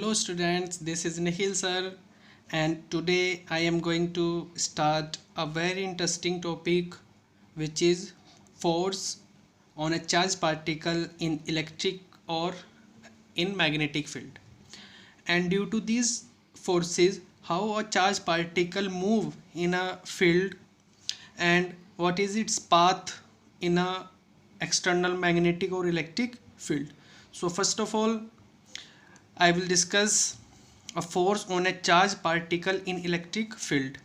Hello students, this is Nikhil sir, and today I am going to start a very interesting topic, which is force on a charged particle in electric or in magnetic field. And due to these forces, how a charged particle move in a field and what is its path in a external magnetic or electric field. So first of all, I will discuss a force on a charged particle in electric field.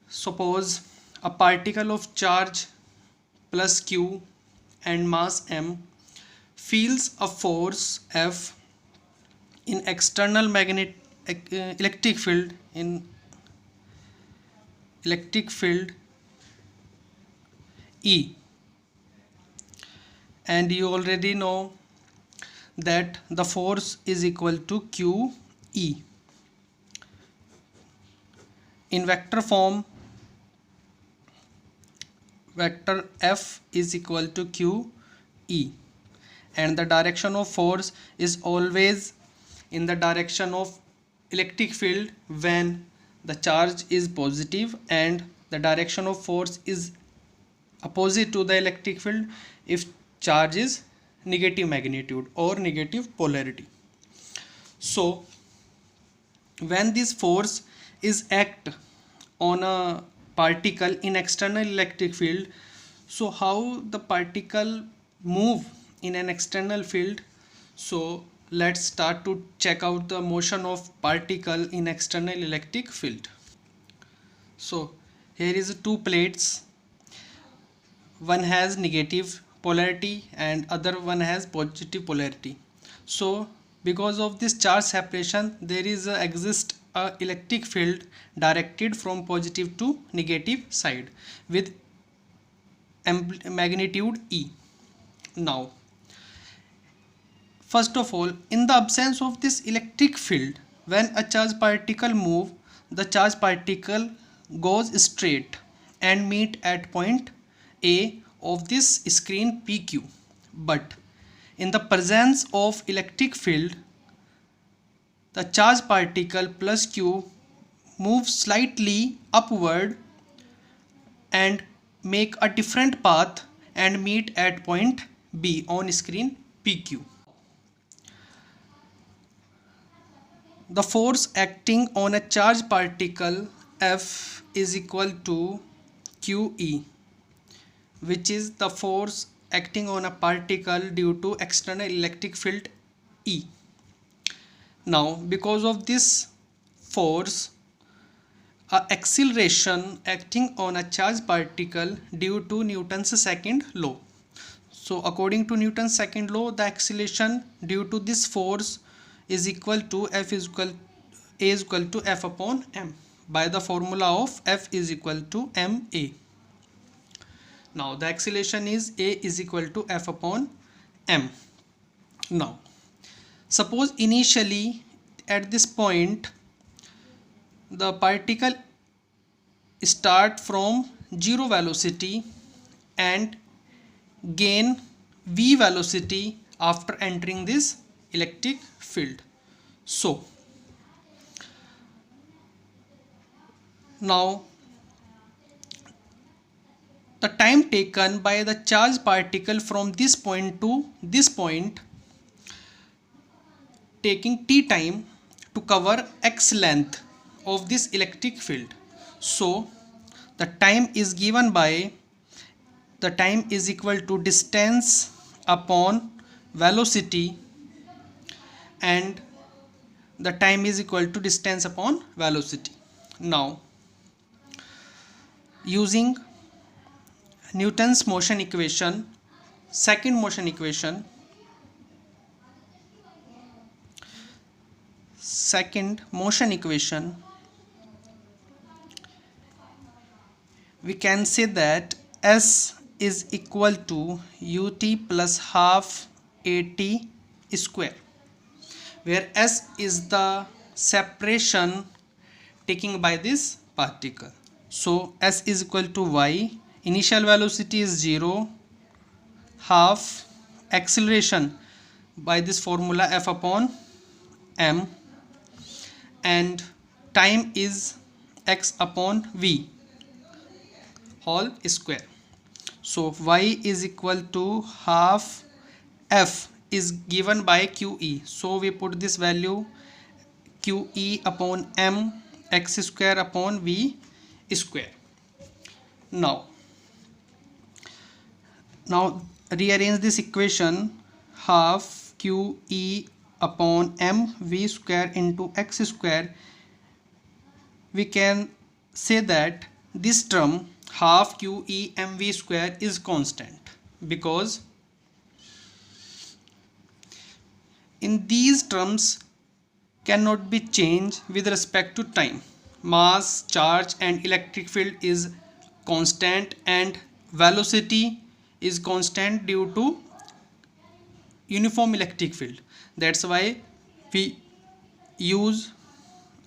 Suppose a particle of charge plus q and mass m feels a force F in external electric field E, and you already know that the force is equal to QE. In vector form, vector F is equal to QE, and the direction of force is always in the direction of electric field when the charge is positive, and the direction of force is opposite to the electric field if charge is negative magnitude or negative polarity. So when this force is act on a particle in external electric field, so how the particle move in an external field? So let's start to check out the motion of particle in external electric field. So here is two plates, one has negative polarity and other one has positive polarity. So because of this charge separation, there is exist a electric field directed from positive to negative side with magnitude E. Now first of all, in the absence of this electric field, when a charged particle move, the charged particle goes straight and meet at point A of this screen PQ. But in the presence of electric field, the charged particle plus Q moves slightly upward and make a different path and meet at point B on screen PQ. The force acting on a charged particle F is equal to QE, which is the force acting on a particle due to external electric field E. Now because of this force, a acceleration acting on a charged particle due to Newton's second law. So according to Newton's second law, the acceleration due to this force is equal to A is equal to F upon m by the formula of F is equal to ma. Now the acceleration is A is equal to F upon m. Now suppose initially at this point the particle start from 0 velocity and gain v velocity after entering this electric field. So now the time taken by the charged particle from this point to this point, taking t time to cover x length of this electric field. So the time is given by, the time is equal to distance upon velocity, and the time is equal to distance upon velocity. Now using Newton's motion equation, second motion equation, we can say that S is equal to ut plus half at square, where S is the separation taken by this particle. So S is equal to y, initial velocity is 0, half acceleration by this formula F upon m, and time is x upon v whole square. So y is equal to half f is given by qe. So we put this value qe upon m x square upon v square. Now rearrange this equation. Half qe upon m v square into x square. We can say that this term half qe mv square is constant, because in these terms cannot be changed with respect to time. Mass, charge and electric field is constant, and velocity is constant due to uniform electric field. That's why we use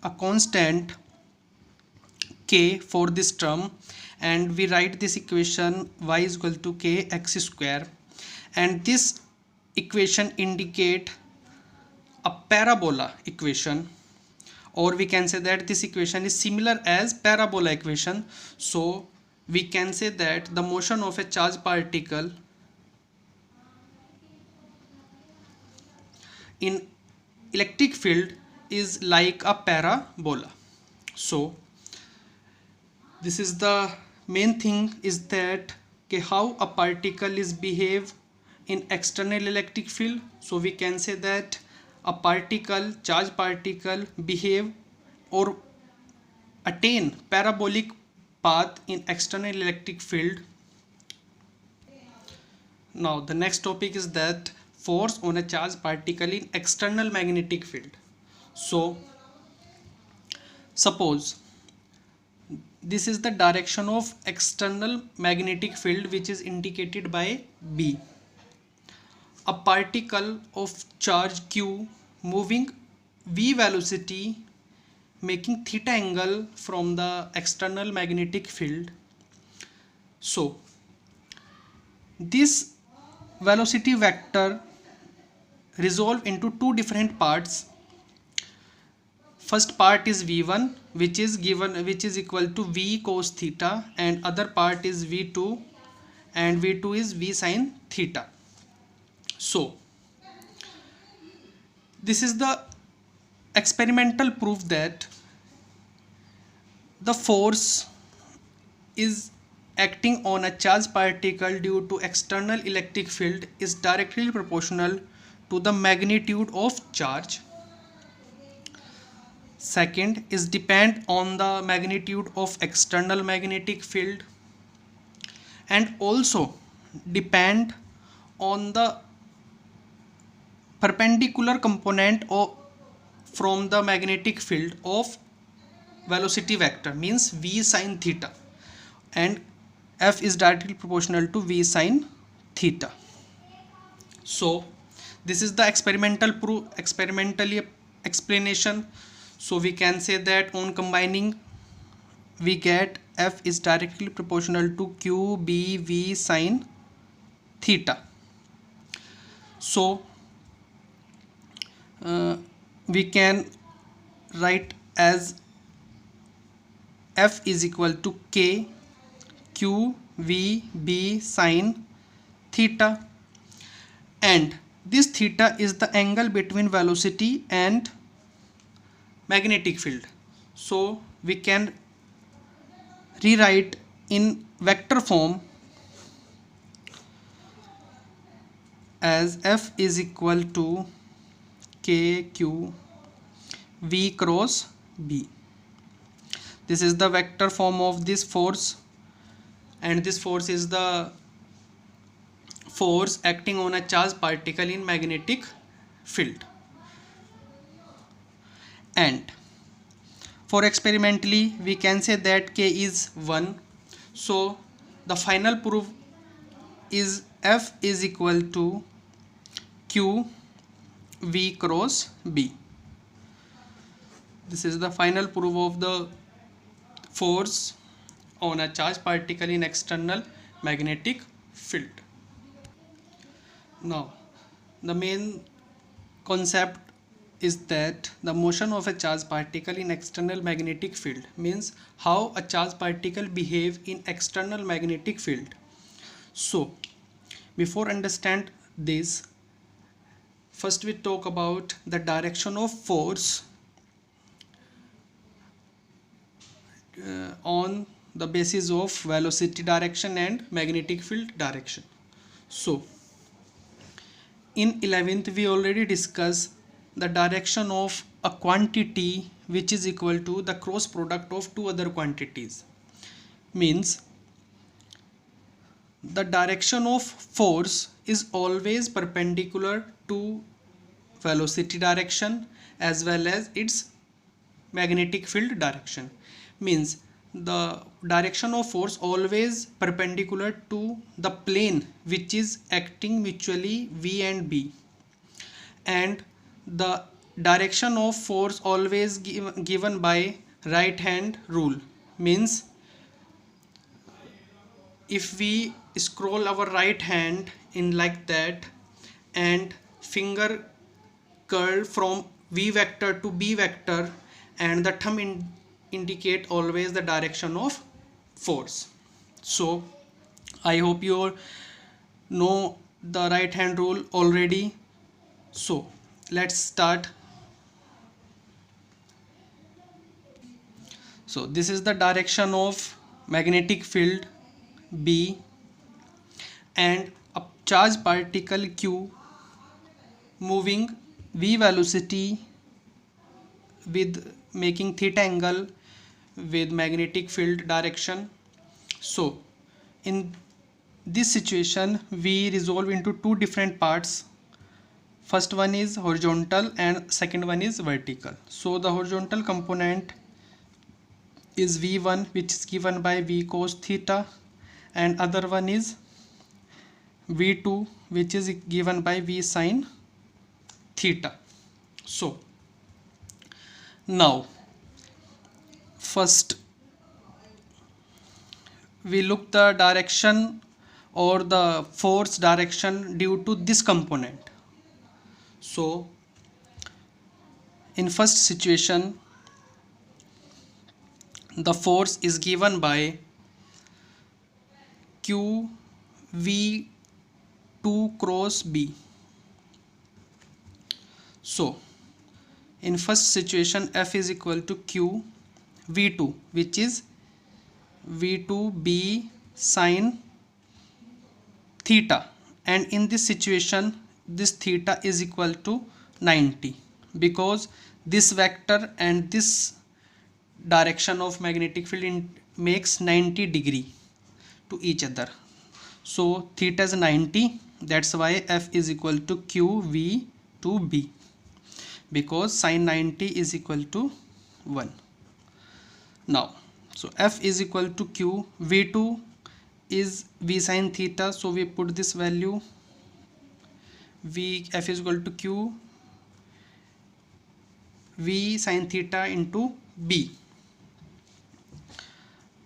a constant k for this term, and we write this equation y is equal to k x square, and this equation indicate a parabola equation, or we can say that this equation is similar as parabola equation. So we can say that the motion of a charged particle in electric field is like a parabola. So this is the main thing, is that how a particle is behave in external electric field. So we can say that a particle, charged particle, behave or attain parabolic path in external electric field. Now the next topic is that force on a charged particle in external magnetic field. So suppose this is the direction of external magnetic field, which is indicated by B. A particle of charge q moving v velocity, making theta angle from the external magnetic field. So this velocity vector resolve into two different parts. First part is v1, which is equal to v cos theta, and other part is v2, and v2 is v sin theta. So this is the experimental proof that the force is acting on a charged particle due to external electric field is directly proportional to the magnitude of charge. Second is depend on the magnitude of external magnetic field, and also depend on the perpendicular component of from the magnetic field of velocity vector, means v sin theta, and f is directly proportional to v sin theta. So this is the experimentally explanation. So we can say that on combining we get f is directly proportional to q b v sin theta. So we can write as f is equal to k q v b sin theta, and this theta is the angle between velocity and magnetic field. So we can rewrite in vector form as f is equal to k q v cross b. This is the vector form of this force, and this force is the force acting on a charged particle in magnetic field. And for experimentally we can say that k is 1. So the final proof is f is equal to q v cross b. This is the final proof of the force on a charged particle in external magnetic field. Now the main concept is that the motion of a charged particle in external magnetic field, means how a charged particle behave in external magnetic field. So before understand this, first we talk about the direction of force on the basis of velocity direction and magnetic field direction. So in 11th we already discussed the direction of a quantity which is equal to the cross product of two other quantities, means the direction of force is always perpendicular to velocity direction as well as its magnetic field direction, means the direction of force always perpendicular to the plane which is acting mutually V and B, and the direction of force always given by right hand rule, means if we scroll our right hand in like that and finger curl from V vector to B vector and the thumb indicate always the direction of force. So I hope you know the right hand rule already. So let's start. So this is the direction of magnetic field B and a charged particle Q moving V velocity with making theta angle with magnetic field direction. So in this situation we resolve into two different parts. First one is horizontal and second one is vertical. So the horizontal component is V1, which is given by V cos theta, and other one is V2, which is given by V sin theta. So now first we look the direction or the force direction due to this component. So in first situation the force is given by Q V2 cross B. So in first situation F is equal to Q V2, which is V2B sin theta, and in this situation this theta is equal to 90 because this vector and this direction of magnetic field makes 90 degree to each other. So theta is 90, that's why F is equal to QV to B, because sin 90 is equal to 1. Now so F is equal to Q, V2 is V sin theta, so we put this value F is equal to Q V sin theta into B.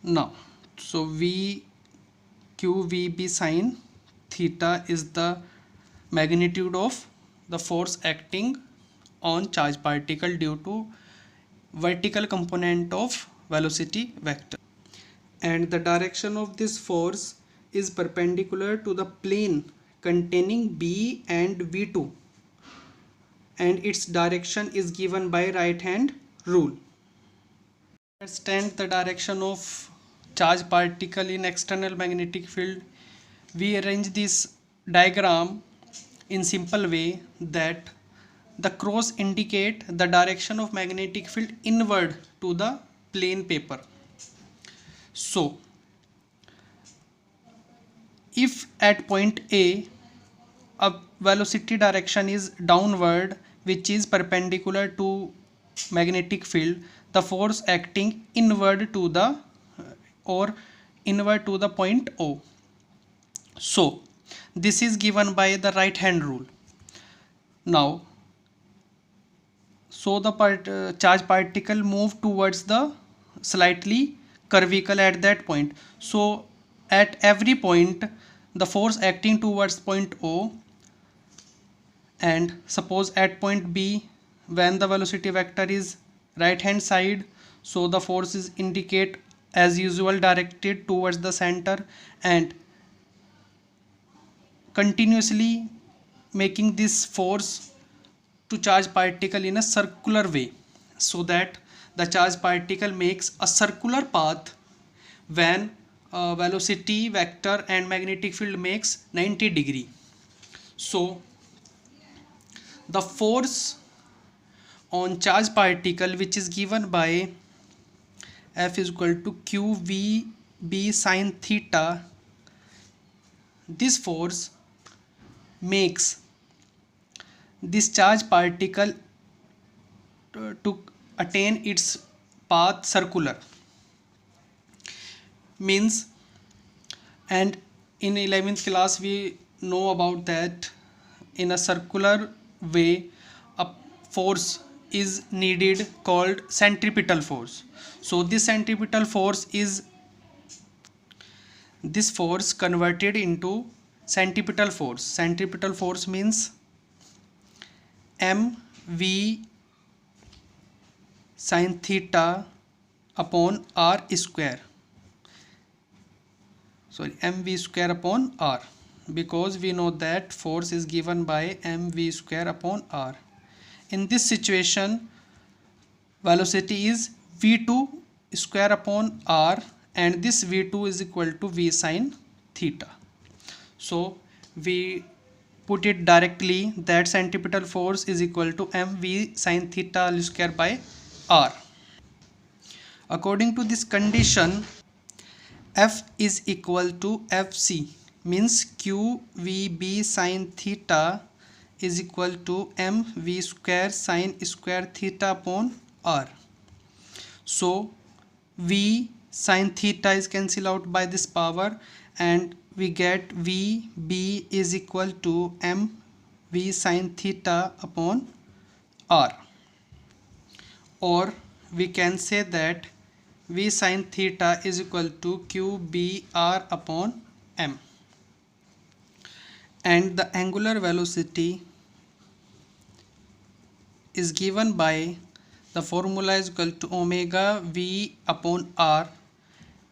Now so QVB sin theta is the magnitude of the force acting on charged particle due to vertical component of velocity vector, and the direction of this force is perpendicular to the plane containing B and V2, and its direction is given by right hand rule. Understand the direction of charged particle in external magnetic field. We arrange this diagram in simple way that the cross indicate the direction of magnetic field inward to the plane paper. So if at point A a velocity direction is downward which is perpendicular to magnetic field, the force acting inward to the point O. So this is given by the right hand rule. Now so the charged particle move towards the slightly curvicle at that point. So at every point the force acting towards point O, and suppose at point B when the velocity vector is right hand side, so the force is indicate as usual directed towards the center and continuously making this force to charge particle in a circular way, so that the charge particle makes a circular path when velocity vector and magnetic field makes 90 degree. So the force on charge particle, which is given by F is equal to QVB sine theta, this force makes this charge particle to attain its path circular, means, and in 11th class we know about that in a circular way a force is needed called centripetal force. So this centripetal force is this force converted into centripetal force. Centripetal force means mv sin theta upon r square, sorry, mv square upon r, because we know that force is given by mv square upon r. In this situation velocity is v2 square upon r, and this v2 is equal to v sin theta. So we put it directly that centripetal force is equal to mv sin theta all square by r. According to this condition, F is equal to Fc, means QVB sin theta is equal to mv square sin square theta upon r. So v sin theta is cancelled out by this power and we get Vb is equal to mv sin theta upon r, or we can say that v sin theta is equal to qbr upon m, and the angular velocity is given by the formula is equal to omega v upon r,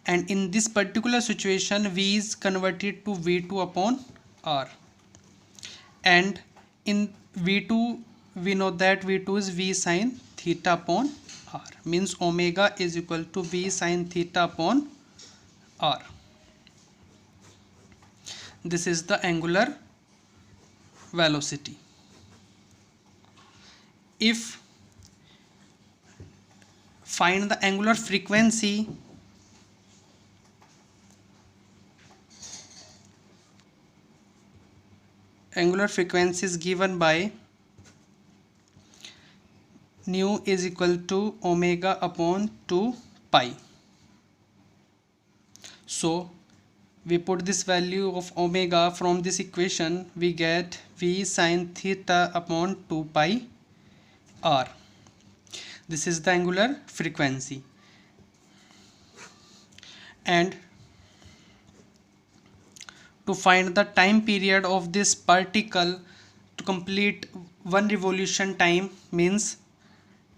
and in this particular situation v is converted to v2 upon r, and in v2 we know that v2 is v sin theta upon r, means omega is equal to v sin theta upon r. This is the angular velocity. If find the angular frequency, angular frequency is given by nu is equal to omega upon 2 pi. So we put this value of omega from this equation, we get v sin theta upon 2 pi r. This is the angular frequency. And to find the time period of this particle to complete one revolution time, means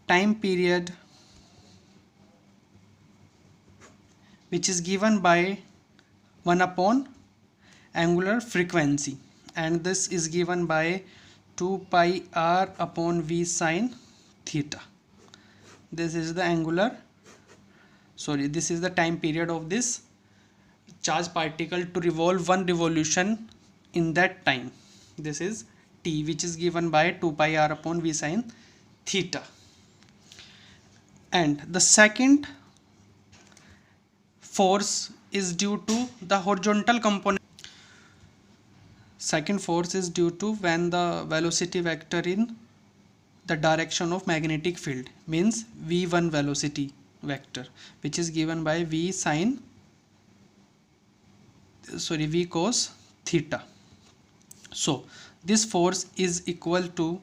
time period which is given by 1 upon angular frequency, and this is given by 2 pi r upon v sin theta. This is the this is the time period of this charged particle to revolve one revolution in that time. This is t, which is given by 2 pi r upon v sin theta. And the second force is due to the horizontal component. Second force is due to when the velocity vector in the direction of magnetic field, means v1 velocity vector, which is given by v cos theta. So this force is equal to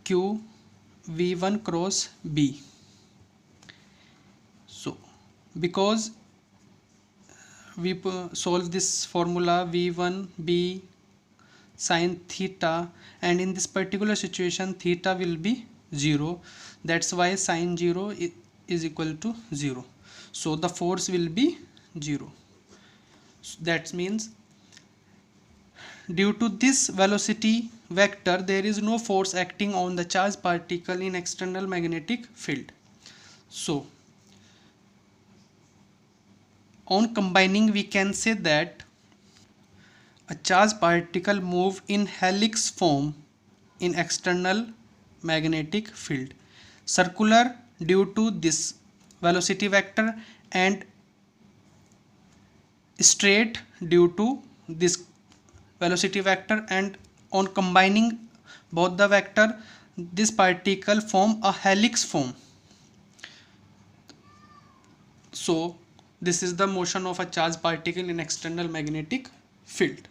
q v1 cross b. So because we solve this formula v1 b sin theta, and in this particular situation theta will be 0. That's why sine 0 is equal to 0. So the force will be 0. So that means due to this velocity vector, there is no force acting on the charged particle in external magnetic field. So on combining, we can say that a charged particle move in helix form in external magnetic field, circular due to this velocity vector and straight due to this velocity vector, and on combining both the vector, this particle form a helix form. So this is the motion of a charged particle in external magnetic field.